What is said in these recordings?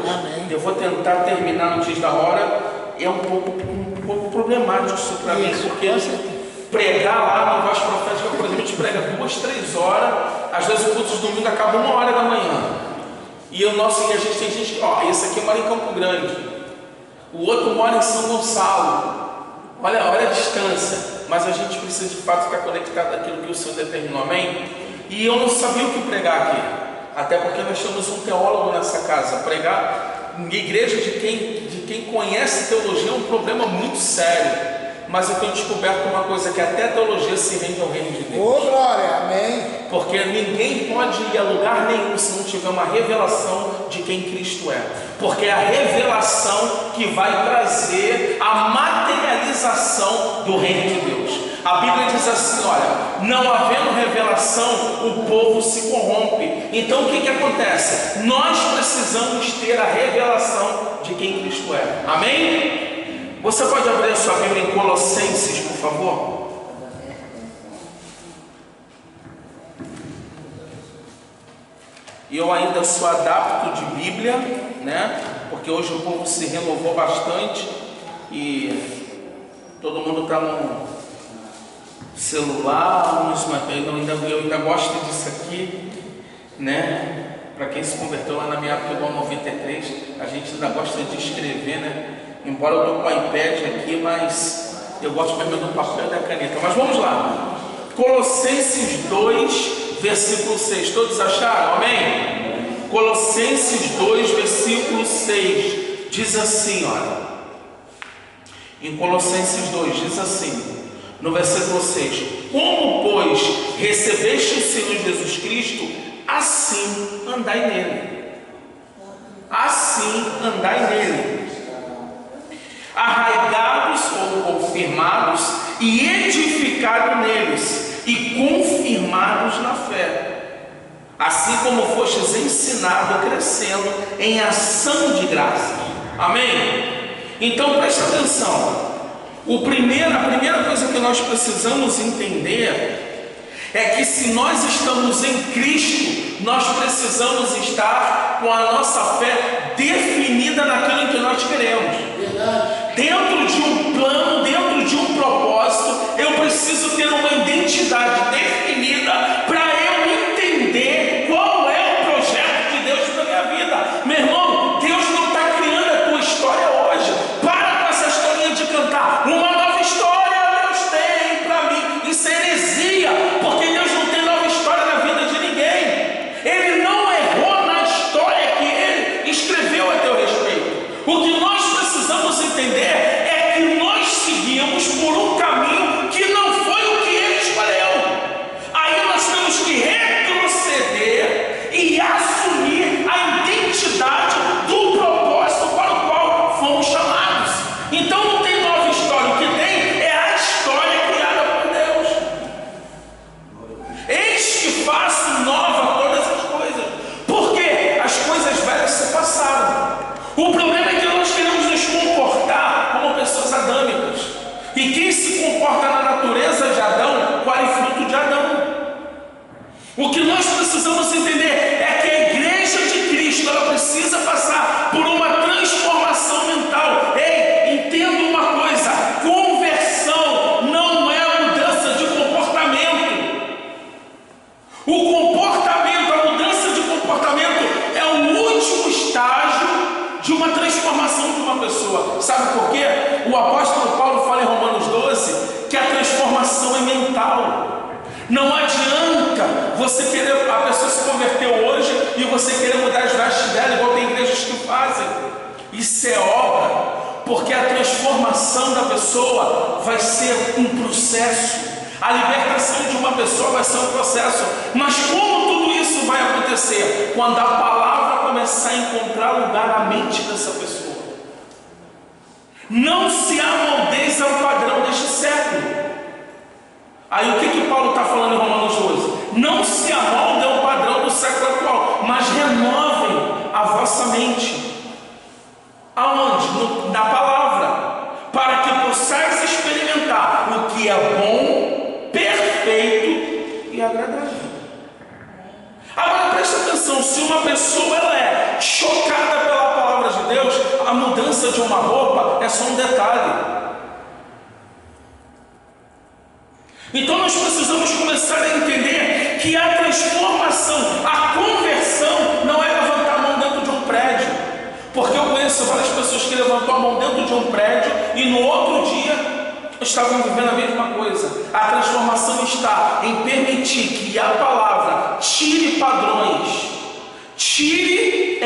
Amém. Eu vou tentar terminar antes da hora. É um pouco problemático isso para mim, porque pregar lá no Voz Profética, por exemplo, a gente prega 2, 3 horas, às vezes o culto de domingo acaba 1h da manhã. E a gente tem gente, esse aqui mora em Campo Grande, o outro mora em São Gonçalo. Olha a distância, mas a gente precisa de fato ficar conectado àquilo que o Senhor determinou, amém? E eu não sabia o que pregar aqui, até porque nós temos um teólogo nessa casa. Pregar em igreja de quem conhece teologia é um problema muito sério, mas eu tenho descoberto uma coisa, que até a teologia se rende ao reino de Deus. Ô glória, amém. Porque ninguém pode ir a lugar nenhum se não tiver uma revelação de quem Cristo é, porque é a revelação que vai trazer a materialização do reino de Deus. A Bíblia diz assim, olha, não havendo revelação, o povo se corrompe. Então o que acontece? Nós precisamos ter a revelação de quem Cristo é, amém? Você pode abrir a sua Bíblia em Colossenses, por favor? E eu ainda sou adapto de Bíblia, né? Porque hoje o povo se renovou bastante e todo mundo está no celular, eu ainda gosto disso aqui, né? Para quem se converteu lá na minha época, igual 93, a gente ainda gosta de escrever, né? Embora eu estou com o iPad aqui, mas eu gosto mesmo do papel e da caneta. Mas vamos lá, Colossenses 2, versículo 6, todos acharam? Amém? Colossenses 2, versículo 6, diz assim, olha, em Colossenses 2, diz assim, no versículo 6, como pois recebeste o Senhor Jesus Cristo, assim andai nele. Assim andai nele, arraigados ou confirmados e edificados neles e confirmados na fé, assim como fostes ensinado, crescendo em ação de graça. Amém? Então preste atenção. A primeira coisa que nós precisamos entender é que se nós estamos em Cristo, nós precisamos estar com a nossa fé definida naquilo em que nós queremos. Dentro de um plano, dentro de um propósito, eu preciso ter uma identidade definida para eu entender qual é o projeto de Deus para a minha vida. Meu irmão, Deus não está criando a tua história hoje. Para com essa historinha de cantar uma nova história Deus tem para mim. Isso é heresia, porque Deus não tem nova história na vida de ninguém. Ele não errou na história que Ele escreveu a teu respeito. O que nós precisamos entender é que nós seguimos por um caminho que não foi o que Ele escolheu. Aí nós temos que retroceder e assumir a identidade do propósito para o qual fomos chamados. Então não tem nova história, o que tem é a história criada por Deus. Eis que faço nova todas as coisas, porque as coisas velhas se passaram. O problema é que nós queremos nos comportar como pessoas adâmicas. E quem se comporta na natureza de Adão, colhe fruto de Adão. O que nós precisamos entender é que a igreja de Cristo, ela precisa passar por uma transformação mental. Ei, entenda uma coisa: conversão não é mudança de comportamento. O comportamento, a mudança de comportamento é o último estágio de uma transformação de uma pessoa. Sabe por quê? O apóstolo Paulo fala em Romanos 12 que a transformação é mental. Não adianta você querer, a pessoa se converteu hoje e você querer mudar as vestes dela, igual tem igrejas que fazem. Isso é obra, porque a transformação da pessoa vai ser um processo. A libertação de uma pessoa vai ser um processo. Mas como tudo isso vai acontecer? Quando a palavra começar a encontrar lugar na mente dessa pessoa. Não se amoldeis ao padrão deste século. Aí o que Paulo está falando em Romanos 12? Não se amoldem ao padrão do século atual, mas renovem a vossa mente. Aonde? Na palavra. Para que possais experimentar o que é bom, perfeito e agradável. Agora presta atenção, se uma pessoa ela é chocada pela palavra Deus, a mudança de uma roupa é só um detalhe. Então nós precisamos começar a entender que a transformação, a conversão, não é levantar a mão dentro de um prédio. Porque eu conheço várias pessoas que levantou a mão dentro de um prédio e no outro dia estavam vivendo a mesma coisa. A transformação está em permitir que a palavra tire padrões, tire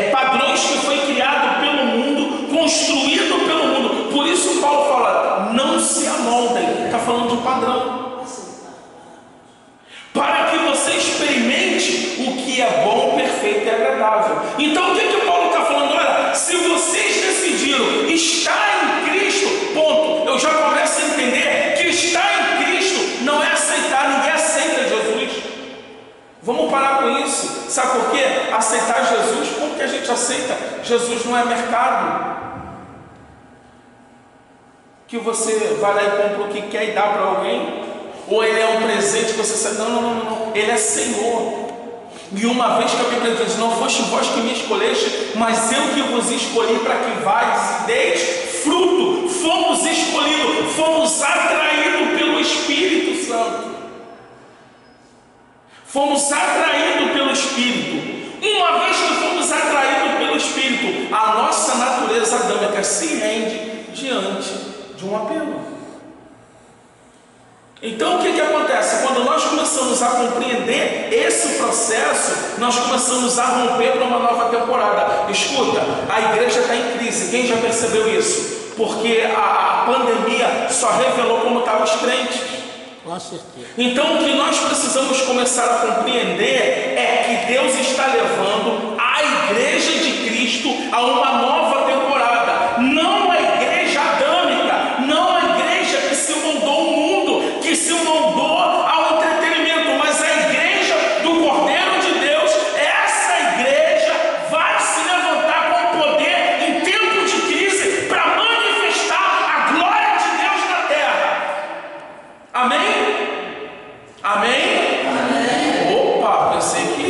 padrões que foi criado pelo mundo, construído pelo mundo. Por isso Paulo fala, não se amoldem. Está falando de padrão. Para que você experimente o que é bom, perfeito e agradável. Então o que Paulo está falando? Olha, se vocês decidiram estar em Cristo, ponto. Eu já começo a entender que estar em Cristo não é aceitar, ninguém aceita Jesus. Vamos parar com isso. Sabe por quê? Aceitar Jesus, como que a gente aceita? Jesus não é mercado que você vai lá e compra o que quer e dá para alguém, ou ele é um presente que você sabe, não, ele é Senhor. E uma vez que a Bíblia diz, não foste vós que me escolheste, mas eu que vos escolhi para que vais e deis fruto. Fomos escolhidos, fomos atraídos pelo Espírito Santo. Fomos atraídos pelo Espírito. Uma vez que fomos atraídos pelo Espírito, a nossa natureza adâmica se rende diante de um apelo. Então o que acontece? Quando nós começamos a compreender esse processo, nós começamos a romper para uma nova temporada. Escuta, a igreja está em crise. Quem já percebeu isso? Porque a pandemia só revelou como estavam os crentes. Com certeza. Então o que nós precisamos começar a compreender é que Deus está levando a igreja de Cristo a uma nova temporada. Não a igreja adâmica, não a igreja que se moldou ao mundo, que se moldou ao entretenimento, mas a igreja do Cordeiro de Deus. Essa igreja vai se levantar com poder em tempo de crise para manifestar a glória de Deus na terra. Amém? Amém? Amém. Opa, pensei que...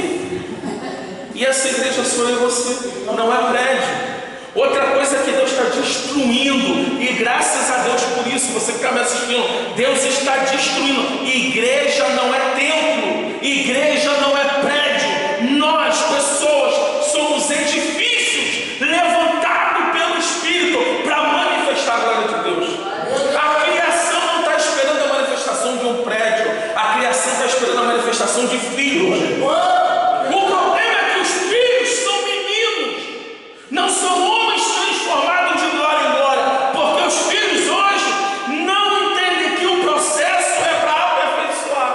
E essa igreja sou eu e você, não é prédio. Outra coisa que Deus está destruindo, e graças a Deus por isso, você que está me assistindo, Deus está destruindo. Igreja não é templo, igreja não é prédio. Nós, pessoas, somos edifícios levantados pelo Espírito para manifestar a glória de Deus. A criação não está esperando a manifestação de um prédio, a criação está esperando a manifestação de filhos. O problema é que os filhos são meninos, não são homens transformados de glória em glória, porque os filhos hoje não entendem que o processo é para aperfeiçoar.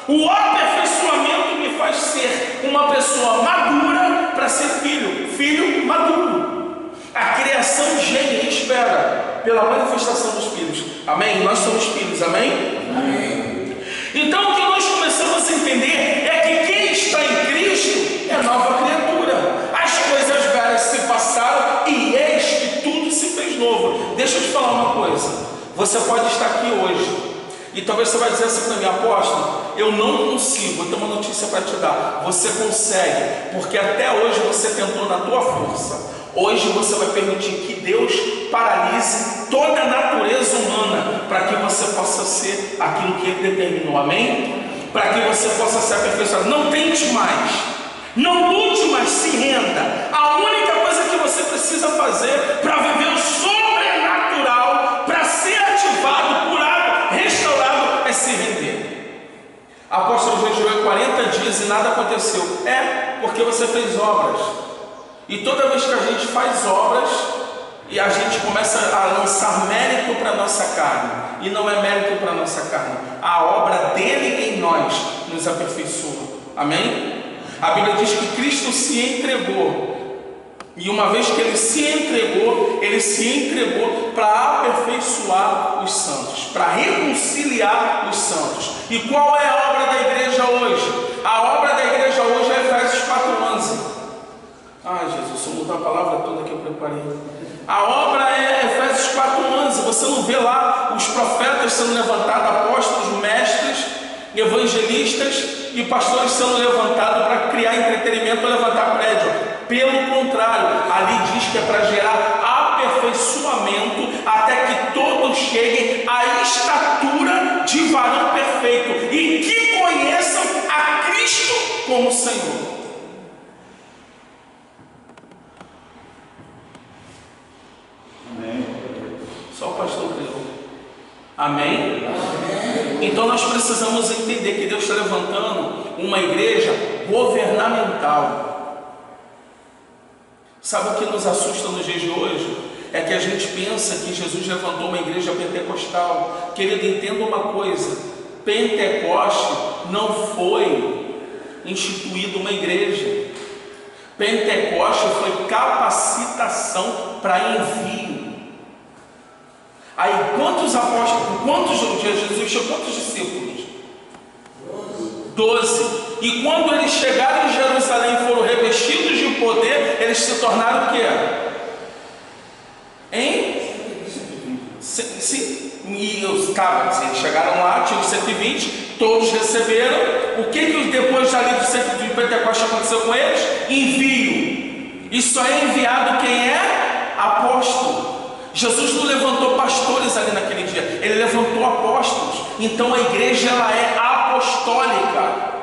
O aperfeiçoamento me faz ser uma pessoa madura para ser filho maduro. A criação geme e espera pela manifestação dos filhos. Amém? Nós somos filhos, amém? Amém. Então o que nós começamos a entender é que quem está em Cristo é nova criatura. As coisas velhas se passaram e eis que tudo se fez novo. Deixa eu te falar uma coisa. Você pode estar aqui hoje e talvez você vai dizer assim para mim, apóstolo, eu não consigo. Eu tenho uma notícia para te dar. Você consegue, porque até hoje você tentou na tua força. Hoje você vai permitir que Deus paralise toda a natureza humana para que você possa ser aquilo que Ele determinou, amém? Para que você possa ser aperfeiçoado. Não tente mais, não lute mais, se renda. A única coisa que você precisa fazer para viver o sobrenatural, para ser ativado, curado, restaurado, é se render. Apóstolo jejuou 40 dias e nada aconteceu. É porque você fez obras. E toda vez que a gente faz obras e a gente começa a lançar mérito para a nossa carne, e não é mérito para a nossa carne, a obra dele em nós nos aperfeiçoa. Amém? A Bíblia diz que Cristo se entregou, e uma vez que ele se entregou para aperfeiçoar os santos, para reconciliar os santos. E qual é a obra da igreja hoje? A obra da igreja hoje é Efésios 4:11. Ai, Jesus, eu mudar a palavra toda que eu preparei. A obra é Efésios 4:11. Você não vê lá os profetas sendo levantados, apóstolos, mestres, evangelistas e pastores sendo levantados para criar entretenimento ou levantar prédio. Pelo contrário, ali diz que é para gerar aperfeiçoamento até que todos cheguem à estatura de varão perfeito e que conheçam a Cristo como Senhor. Amém. Só o pastor creu. Amém? Então nós precisamos entender que Deus está levantando uma igreja governamental. Sabe o que nos assusta nos dias de hoje? É que a gente pensa que Jesus levantou uma igreja pentecostal. Querido, entenda uma coisa: Pentecoste não foi instituído uma igreja. Pentecoste foi capacitação para envio. Aí quantos apóstolos, Jesus tinha quantos discípulos? 12. E quando eles chegaram em Jerusalém e foram revestidos de poder, eles se tornaram o quê? Hein? Sim. E eles chegaram lá, tinham 120, todos receberam. O que depois ali do centro de Pentecoste aconteceu com eles? Envio. E só é enviado quem é apóstolo. Jesus não levantou pastores ali naquele dia, ele levantou apóstolos. Então a igreja ela é apostólica.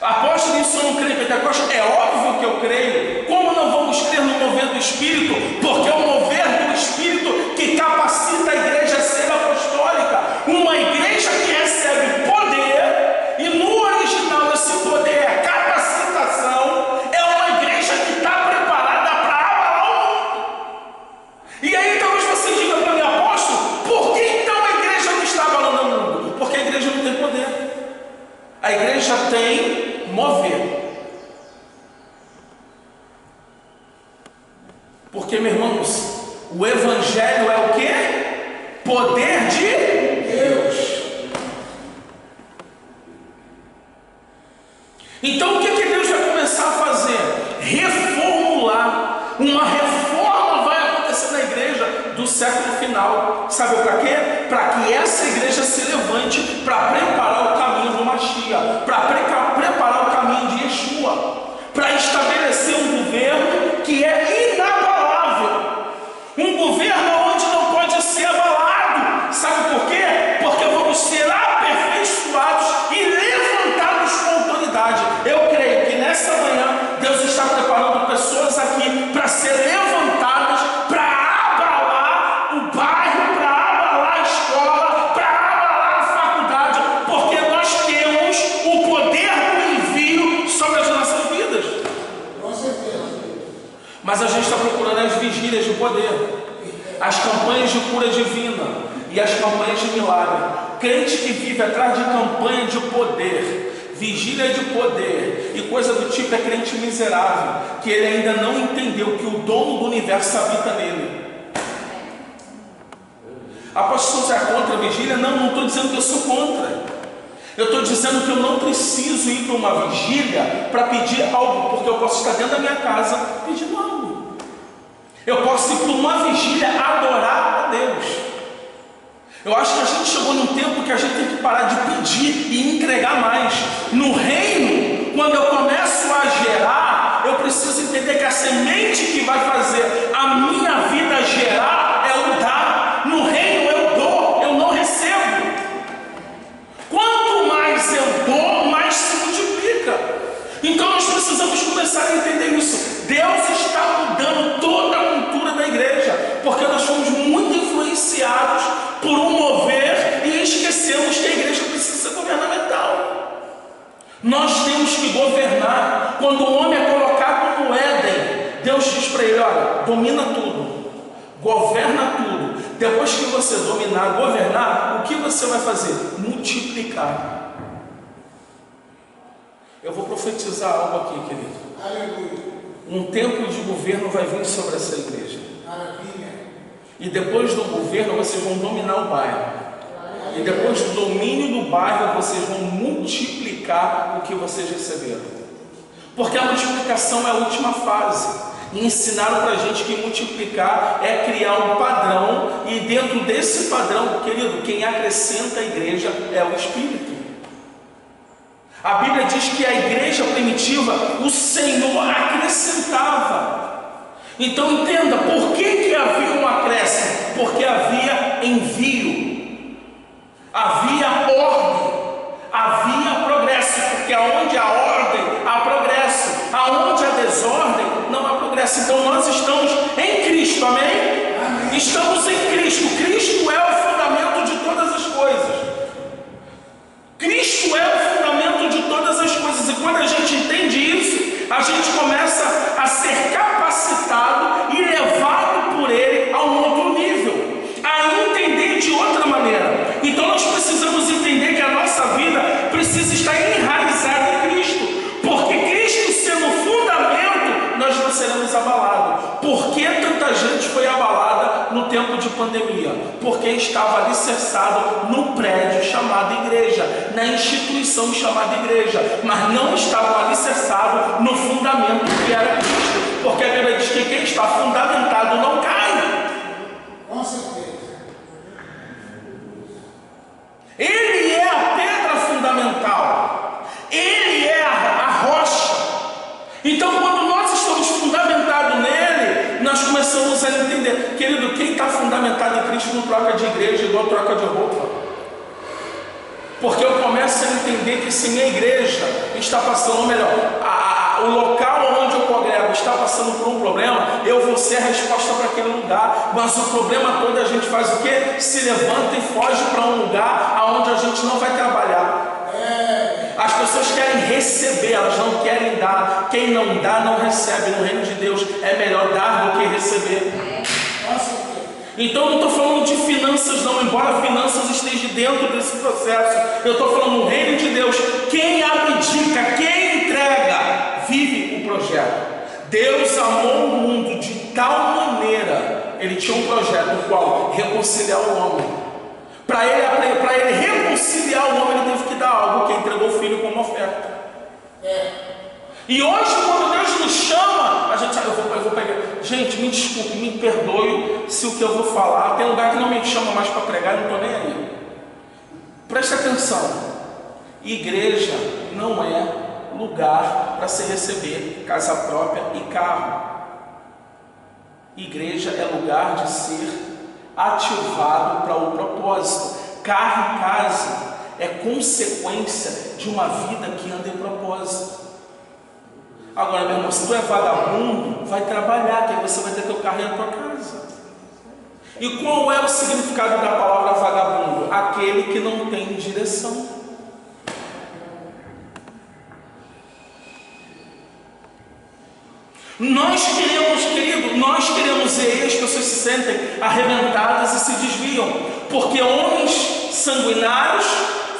Apóstolo, isso eu não creio em Pentecoste? É óbvio que eu creio. Como não vamos crer no mover do Espírito? Porque é o mover do Espírito que capacita a igreja a ser apostólica. Uma igreja que recebe poder, e no original esse poder é capacitação, é uma igreja que está preparada para abalar o mundo. E aí talvez você diga para mim, apóstolo, por que então a igreja não está abalando o mundo? Porque a igreja não tem poder. A igreja tem mover. Porque, meus irmãos, o evangelho é o quê? Poder de Deus. Então o que Deus vai começar a fazer? Reformular. Uma reforma vai acontecer na igreja do século final. Sabe para quê? Para que essa igreja se levante para preparar o caminho do Mashiach, para preparar o caminho de Yeshua, para estabelecer um governo que é inabalável, um governo onde não pode ser abalado. Sabe por quê? Porque vamos ser aperfeiçoados e levantados com autoridade. Eu creio que nessa manhã Deus está preparando pessoas aqui para ser levantadas, para abalar o bairro, para abalar a escola, para abalar a faculdade, porque nós temos o poder do envio sobre as nossas vidas. Com certeza. Mas a gente está procurando as vigílias de poder, as campanhas de cura divina e as campanhas de milagre. Crente que vive atrás de campanha de poder, vigília de poder e coisa do tipo é crente miserável, que ele ainda não entendeu que o dono do universo habita nele. Apóstolo, você é contra a vigília? Não estou dizendo que eu sou contra. Eu estou dizendo que eu não preciso ir para uma vigília para pedir algo, porque eu posso estar dentro da minha casa pedindo algo. Eu posso ir para uma vigília adorar a Deus. Eu acho que a gente chegou num tempo que a gente tem que parar de pedir e entregar mais. No reino, quando eu começo a gerar, eu preciso entender que a semente que vai fazer a minha vida gerar é o dar. No reino eu dou, eu não recebo. Quanto mais eu dou, mais se multiplica. Então nós precisamos começar a entender isso. Deus está mudando toda a cultura da igreja, porque nós fomos muito influenciados por um mover e esquecemos que a igreja precisa ser governamental. Nós temos que governar. Quando o homem é colocado no Éden, Deus diz para ele: olha, domina tudo, governa tudo. Depois que você dominar, governar, o que você vai fazer? Multiplicar. Eu vou profetizar algo aqui, querido. Aleluia. Um tempo de governo vai vir sobre essa igreja. Maravilha. E depois do governo vocês vão dominar o bairro. E depois do domínio do bairro vocês vão multiplicar o que vocês receberam. Porque a multiplicação é a última fase. E ensinaram para a gente que multiplicar é criar um padrão. E dentro desse padrão, querido, quem acrescenta a igreja é o Espírito. A Bíblia diz que a igreja primitiva, o Senhor acrescentava. Então entenda, por que havia um acréscimo? Porque havia envio, havia ordem, havia progresso, porque aonde há ordem, há progresso, aonde há desordem, não há progresso. Então nós estamos em Cristo, amém? Amém. Estamos em Cristo. Cristo é o fundamento de todas as coisas. Cristo é o fundamento de todas as coisas, e quando a gente entende isso, a gente começa a ser capacitado e levado por Ele a um outro nível, a entender de outra maneira. Então nós precisamos entender que a nossa vida precisa estar enraizada em Cristo, porque Cristo sendo o fundamento, nós não seremos abalados. Por que tanta gente foi abalada no tempo de pandemia? Porque estava alicerçado no prédio chamado igreja, na instituição chamada igreja, mas não estava alicerçado no fundamento que era Cristo, porque a Bíblia diz que quem está fundamentado não cai. Com certeza. Ele é a pedra fundamental, Ele é a rocha. Então quando nós estamos fundamentados nele, nós começamos a entender, querido, quem está fundamentado em Cristo não troca de igreja igual troca de roupa, porque eu começo a entender que se minha igreja está passando, ou melhor, o local onde eu congrego está passando por um problema, eu vou ser a resposta para aquele lugar. Mas o problema todo, a gente faz o quê? Se levanta e foge para um lugar onde a gente não vai trabalhar. As pessoas querem receber, elas não querem dar. Quem não dá não recebe. No reino de Deus é melhor dar do que receber. Então eu não estou falando de finanças não, embora finanças esteja dentro desse processo. Eu estou falando no reino de Deus. Quem abdica, quem entrega, vive o projeto. Deus amou o mundo de tal maneira, Ele tinha um projeto no qual reconciliar o homem. Para ele reconciliar o homem, Ele teve que dar algo, que entregou o filho como oferta. E hoje, quando Deus nos chama, a gente, eu vou pegar. Gente, me desculpe, me perdoe se o que eu vou falar. Tem lugar que não me chama mais para pregar, eu não estou nem aí. Presta atenção: igreja não é lugar para se receber casa própria e carro. Igreja é lugar de ser ativado para o propósito. Carro e casa é consequência de uma vida que anda em propósito. Agora, meu irmão, se tu é vagabundo, vai trabalhar, que aí você vai ter teu carro na tua casa. E qual é o significado da palavra vagabundo? Aquele que não tem direção. Nós queremos, querido, nós queremos ver, as pessoas se sentem arrebentadas e se desviam, porque homens sanguinários,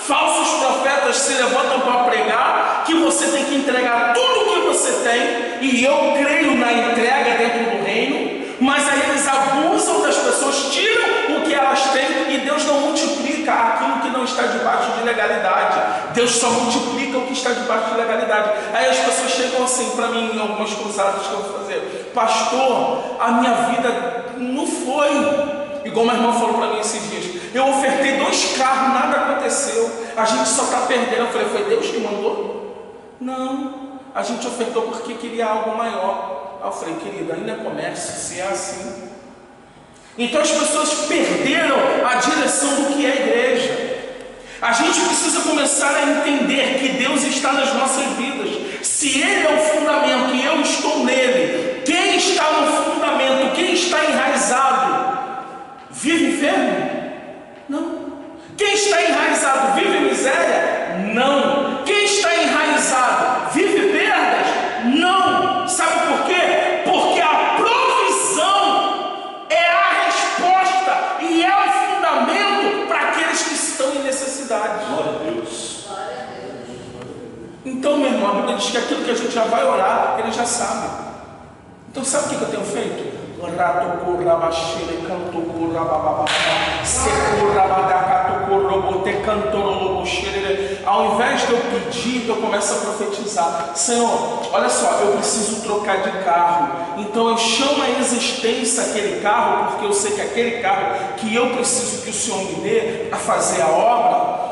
falsos profetas se levantam para pregar que você tem que entregar tudo o que você tem, e eu creio na entrega dentro do reino, mas aí eles abusam das pessoas, tiram o que elas têm, e Deus não multiplica aquilo que não está debaixo de legalidade. Deus só multiplica o que está debaixo de legalidade. Aí as pessoas chegam assim para mim em algumas cruzadas que eu vou fazer: pastor, a minha vida não foi igual uma irmã falou para mim esses dias. Eu ofertei 2 carros, nada aconteceu, a gente só está perdendo. Eu falei: foi Deus que mandou? Não, a gente ofertou porque queria algo maior. Aí eu falei: querido, ainda é comércio, se é assim. Então as pessoas perderam a direção do que é a igreja. A gente precisa começar a entender que Deus está nas nossas vidas. Se Ele é o fundamento e eu estou nele, quem está no fundamento, quem está enraizado, vive enfermo? Não. Quem está enraizado vive miséria? Não. Quem está enraizado vive perdas? Não. Sabe por quê? Porque a provisão é a resposta e é o fundamento para aqueles que estão em necessidade. Glória a Deus. Então, meu irmão, a Bíblia diz que aquilo que a gente já vai orar, Ele já sabe. Então, sabe o que eu tenho feito? Ao invés de eu pedir, eu começo a profetizar: Senhor, olha só, eu preciso trocar de carro, então eu chamo a existência aquele carro, porque eu sei que aquele carro que eu preciso que o Senhor me dê a fazer a obra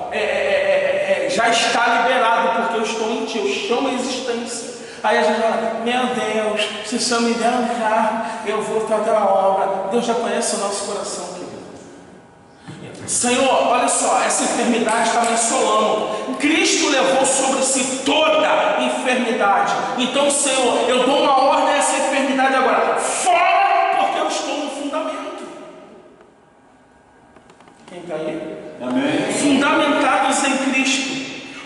já está liberado, porque eu estou em Ti. Eu chamo a existência. Aí a gente fala, meu Deus, se o Senhor me der um carro, eu vou fazer a obra. Deus já conhece o nosso coração, querido. Senhor, olha só, essa enfermidade está me assolando. Cristo levou sobre si toda enfermidade. Então, Senhor, eu dou uma ordem a essa enfermidade agora. Fora, porque eu estou no fundamento. Quem está aí? Amém. Fundamentados em Cristo.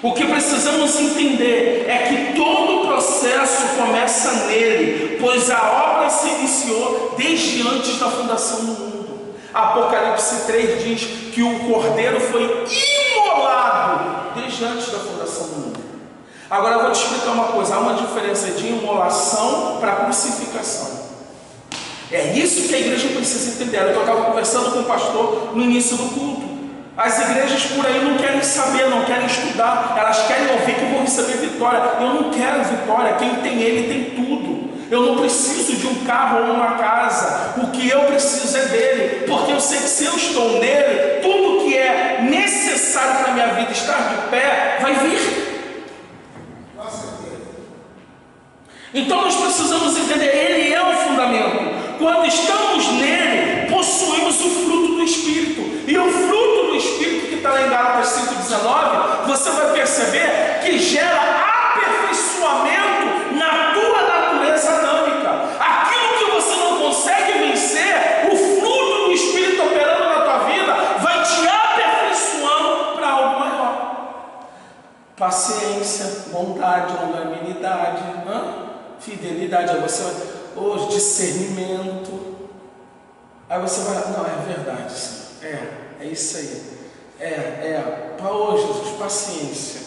O que precisamos entender é que todo o processo começa nele, pois a obra se iniciou desde antes da fundação do mundo. Apocalipse 3 diz que o Cordeiro foi imolado desde antes da fundação do mundo. Agora eu vou te explicar uma coisa, há uma diferença de imolação para crucificação. É isso que a igreja precisa entender. Eu estava conversando com o pastor no início do culto. As igrejas por aí não querem saber, não querem estudar, elas querem ouvir que vão receber vitória. Eu não quero vitória, quem tem ele tem tudo. Eu não preciso de um carro ou uma casa, o que eu preciso é dele, porque eu sei que se eu estou nele, tudo que é necessário para a minha vida estar de pé, vai vir. Então nós precisamos entender, ele é o fundamento. Quando estamos nele, possuímos o fruto do Espírito. E o fruto do Espírito que está lá em Gálatas 5,19, você vai perceber que gera aperfeiçoamento na tua natureza adâmica. Aquilo que você não consegue vencer, o fruto do Espírito operando na tua vida, vai te aperfeiçoando para algo maior. Paciência, bondade, longanimidade, fidelidade. Aí você vai... discernimento. Aí você vai, não, é verdade, Senhor. É isso aí. Jesus, paciência.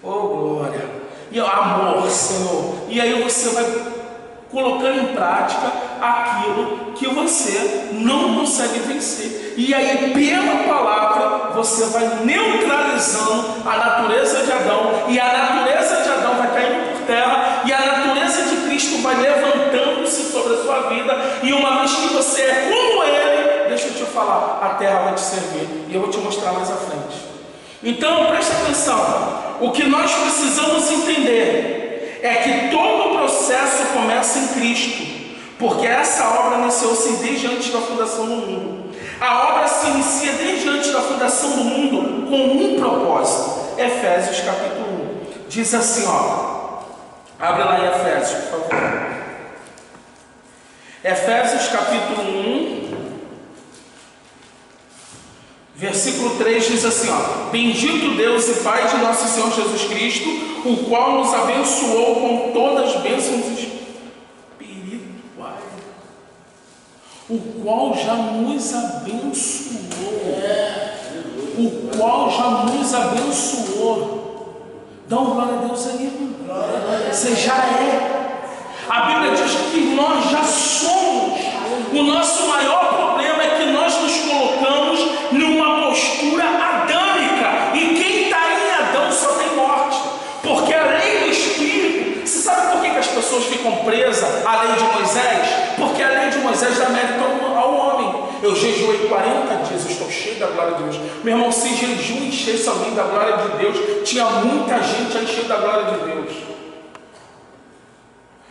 Glória. E amor, Senhor. E aí você vai colocando em prática aquilo que você não consegue vencer. E aí, pela palavra, você vai neutralizando a natureza de Adão. E a natureza de Adão vai caindo por terra. E a natureza de Cristo vai levantando-se sobre a sua vida. E uma vez que você é como ele, deixa eu te falar, a terra vai te servir. E eu vou te mostrar mais à frente. Então, preste atenção. O que nós precisamos entender é que todo o processo começa em Cristo. Porque essa obra iniciou-se desde antes da fundação do mundo. A obra se inicia desde antes da fundação do mundo com um propósito. Efésios capítulo 1. Diz assim, abre lá em Efésios, por favor. Efésios capítulo 1, versículo 3 diz assim, bendito Deus e Pai de nosso Senhor Jesus Cristo, o qual nos abençoou com todas as bênçãos espirituais, o qual já nos abençoou, Dá um glória a Deus aí, irmão. Você já é. A Bíblia diz que nós já somos. O nosso maior problema é que nós nos colocamos numa postura adâmica. E quem está em Adão só tem morte. Porque a lei do Espírito, você sabe por que as pessoas ficam presas à lei de Moisés? Porque a lei de Moisés dá mérito ao homem. Eu jejuei 40 dias, eu estou cheio da glória de Deus. Meu irmão, se jejum enchesse alguém da glória de Deus, tinha muita gente a encher da glória de Deus.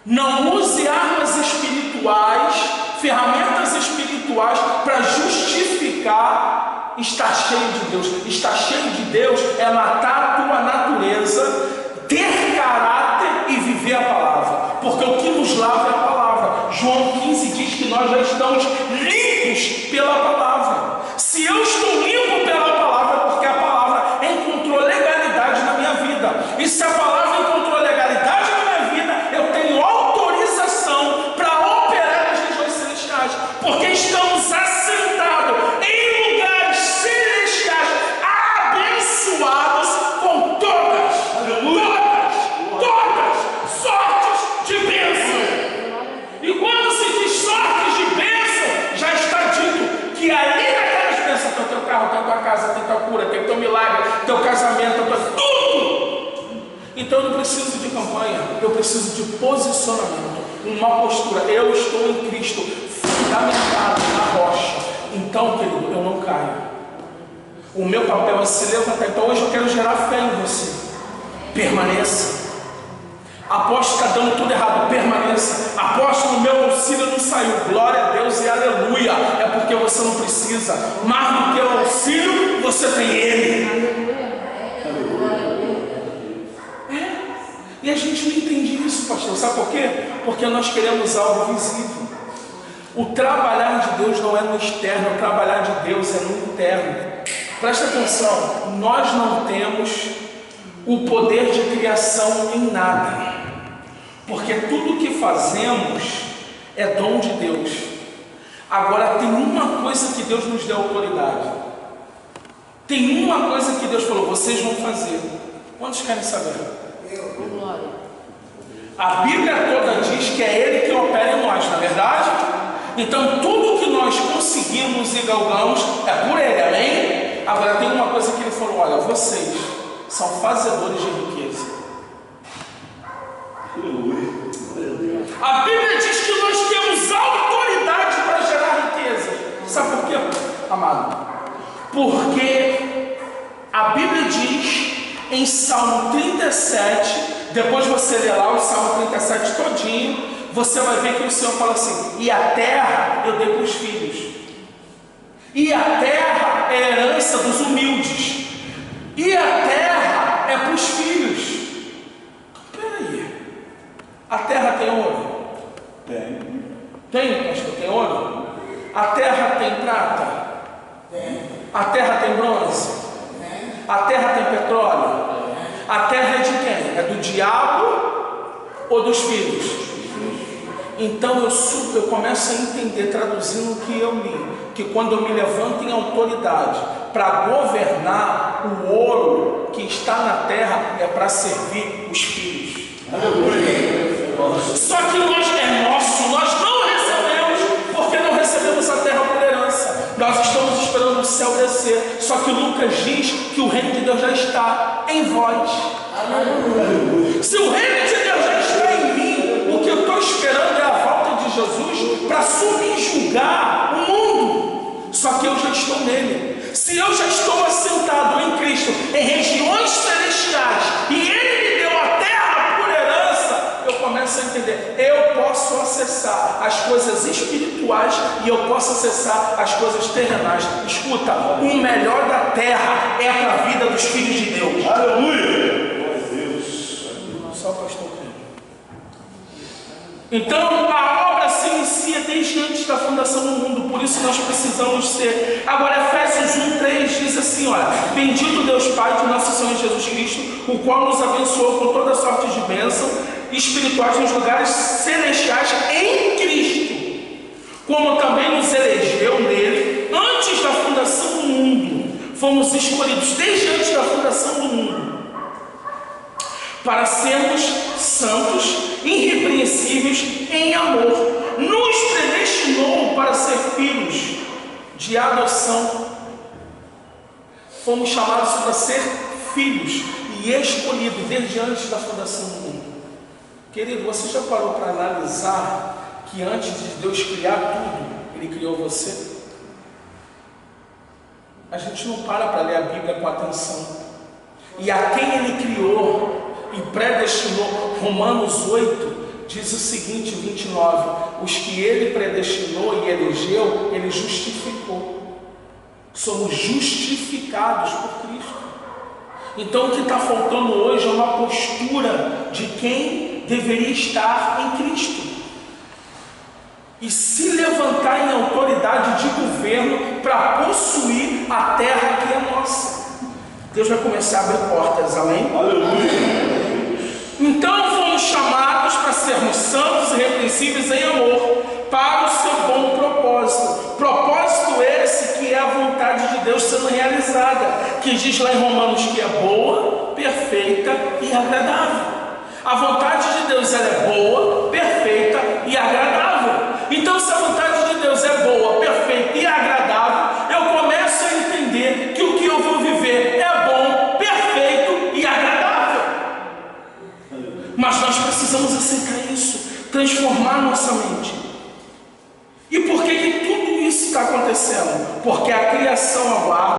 Não use armas espirituais, ferramentas espirituais para justificar estar cheio de Deus. Estar cheio de Deus é matar a tua natureza, ter caráter e viver a palavra. Porque o que nos lava é a palavra. João 15 diz que nós já estamos limpos pela palavra. Se eu estou limpo pela palavra, é porque a palavra encontrou legalidade na minha vida. E se a palavra encontrou legalidade na minha vida, eu tenho autorização para operar nas regiões celestiais. Porque estamos assentados em lugares celestiais, abençoados com todas sortes de bênção. E quando se diz sortes de bênção, já está dito que ali naquelas bênçãos tem o teu carro, tem a tua casa, tem a tua cura, tem o teu milagre, teu casamento, tudo. Então eu não preciso de campanha, eu preciso de posicionamento, uma postura. Eu estou em Cristo, fundamentado na rocha. Então, querido, eu não caio. O meu papel é se levantar. Então hoje eu quero gerar fé em você. Permaneça. Aposto que está dando tudo errado, permaneça. Aposto que o meu auxílio não saiu, glória a Deus e aleluia. É porque você não precisa. Mais do que o auxílio, você tem Ele. E a gente não entende isso, pastor. Sabe por quê? Porque nós queremos algo visível. O trabalhar de Deus não é no externo, o trabalhar de Deus é no interno. Presta atenção, nós não temos o poder de criação em nada, porque tudo que fazemos é dom de Deus. Agora tem uma coisa que Deus nos deu autoridade. Tem uma coisa que Deus falou, vocês vão fazer. Quantos querem saber? A Bíblia toda diz que é Ele que opera em nós, não é verdade? Então tudo que nós conseguimos e galgamos é por Ele, amém? Agora tem uma coisa que Ele falou, olha, vocês são fazedores de riqueza. A Bíblia diz que nós temos autoridade para gerar riqueza. Sabe por quê, amado? Porque a Bíblia diz em Salmo 37, depois você lê lá o Salmo 37 todinho, você vai ver que o Senhor fala assim, e a terra eu dei para os filhos, e a terra é a herança dos humildes, e a terra é para os filhos. Peraí, a terra tem ouro? Tem, pastor, tem ouro? A terra tem prata? A terra tem bronze? A terra tem petróleo? A terra é de quem? É do diabo ou dos filhos? Então eu começo a entender, traduzindo o que eu li, que quando eu me levanto em autoridade para governar, o ouro que está na terra é para servir os filhos. Só que é nosso, nós não recebemos, porque não recebemos a terra por herança. Nós estamos esperando o céu descer. Só que Lucas diz que o reino de Deus já está em vós. Se o reino de Deus já está em mim, o que eu estou esperando é a volta de Jesus para subjugar o mundo. Só que eu já estou nele. Se eu já estou assentado em Cristo, em regiões celestiais, e Ele me deu a terra por herança, eu começo a entender, eu posso acessar as coisas espirituais e eu posso acessar as coisas terrenais. Escuta, o melhor da terra é para a vida dos filhos de Deus. Aleluia! Só o pastor crê. Então a obra se inicia desde antes da fundação do mundo, por isso nós precisamos ser. Agora Efésios 1:3 diz assim, olha, bendito Deus Pai de nosso Senhor Jesus Cristo, o qual nos abençoou com toda sorte de bênção espirituais nos lugares celestiais em Cristo, como também nos elegeu nele antes da fundação do mundo. Fomos escolhidos desde antes da fundação do mundo para sermos santos, irrepreensíveis em amor. Nos predestinou para ser filhos de adoção. Fomos chamados para ser filhos e escolhidos desde antes da fundação do mundo. Querido, você já parou para analisar que antes de Deus criar tudo, Ele criou você? A gente não para ler a Bíblia com atenção. E a quem Ele criou e predestinou, Romanos 8 diz o seguinte, 29, os que Ele predestinou e elegeu, Ele justificou. Somos justificados por Cristo. Então o que está faltando hoje é uma postura de quem deveria estar em Cristo e se levantar em autoridade de governo para possuir a terra que é nossa. Deus vai começar a abrir portas, amém? Aleluia! Então fomos chamados para sermos santos e irrepreensíveis em amor, para o seu bom propósito. Propósito esse que é a vontade de Deus sendo realizada, que diz lá em Romanos que é boa, perfeita e agradável. A vontade de Deus ela é boa, perfeita e agradável. Então se a vontade de Deus é boa, perfeita e agradável, eu começo a entender que o que eu vou viver é bom, perfeito e agradável. Mas nós precisamos aceitar isso, transformar nossa mente. E por que tudo isso está acontecendo? Porque a criação aguarda